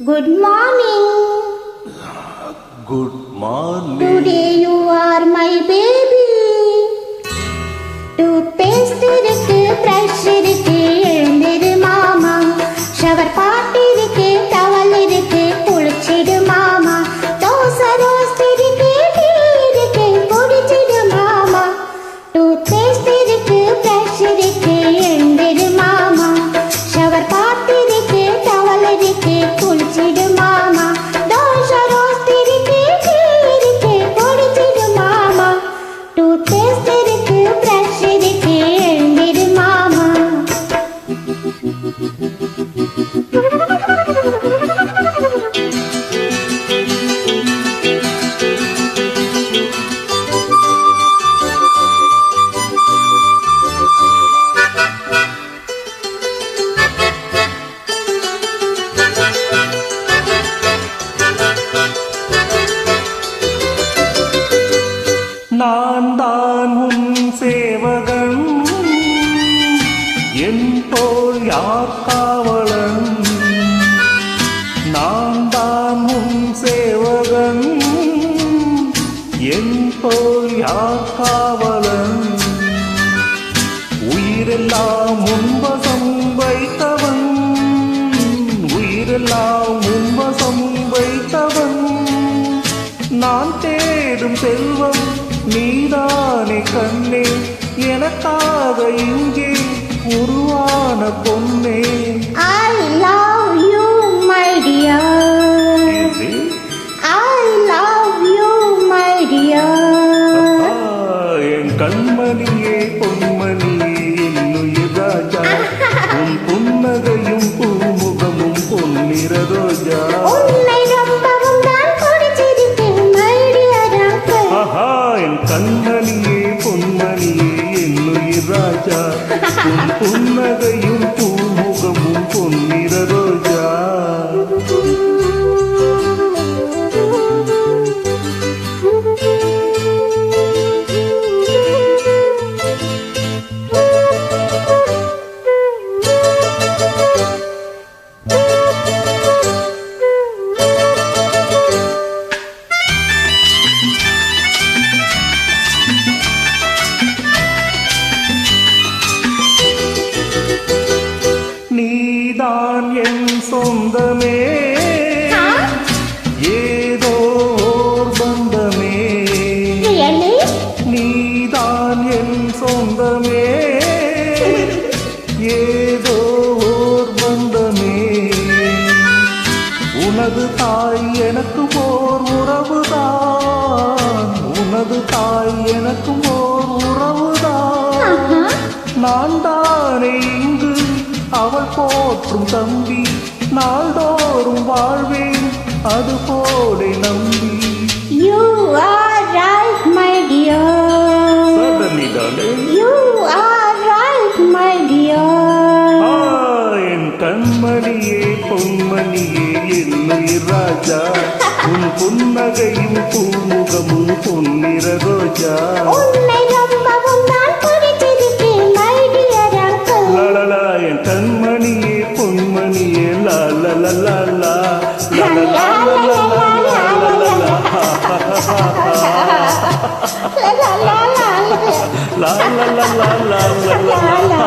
Good morning. Good morning. Today you are my baby. Toothpaste இருக்கு, brush இருக்கு, எழுந்திரு மாமா. Shower pot இருக்கு, towel இருக்கு, குளிச்சிடு மாமா. தோசை roast இருக்கு, tea இருக்கு, குடிச்சிடு மாமா. Toothpaste இருக்கு, brush இருக்கு, எழுந்திரு மாமா. Shower pot இருக்கு, towel இருக்கு, குளிச்சிடு மாமா. தோசை roast இருக்கு, tea இருக்கு, குடிச்சிடு மாமா. Toothpaste இருக்கு, brush இருக்கு, எழுந்திரு மாமா. நான் தான் உன் சேவகன், என் போல் யார் காவலன். நான் தான் உன் சேவகன், என் போல் யார் காவலன். உயிரெல்லாம் உன்வசம் வைத்தவன், உயிரெல்லாம் உன்வசம் வைத்தவன். நான் தேடும் செல்வம் நீதானே கண்ணே, எனக்காக இங்கே உருவான பொன்னே. I love you, my dear. I love you, my dear. என் கண்மணியே பொன்மணியே என்னுயிர் ராஜா, உன் புன்னகையும் பூமுகமும் பொன்னிற ரோஜா. உன்னை ரொம்பவும் நான் பிடிச்சிருக்கேன், my dear uncle. ஆஹா, என் கண்மணியே பொன்மணியே என்னுயிர் ராஜா, உன் புன்னகையும் பூமுகமும் பொன்னிற ரோஜா. நீதான் என் சொந்தமே, ஏதோ ஓர் பந்தமே. Really? நீதான் என் சொந்தமே, ஏதோ ஓர் பந்தமே. உனது தாய் எனக்கு ஓர் உறவுதான், உனது தாய் எனக்கு ஓர் உறவுதான். நான் தானே இங்கு அவள் போற்றும் தம்பி, நாள்தோறும் வாழ்வேன் அது போலே நம்பி. You are right, my dear. Certainly, darling. You are right, my dear. என் கண்மணியே பொன்மணியே என்னுயிர் ராஜா, உன் புன்னகையும் பூமுகமும் பொன்னிற ரோஜா. உன்னை ரொம்பவும் நான் பிடிச்சிருக்கேன், my dear uncle. லலலா, என் கண்மணியே பொன்மணியே லாலலலலா, லாலலா, La la la la la. la la la la la la la.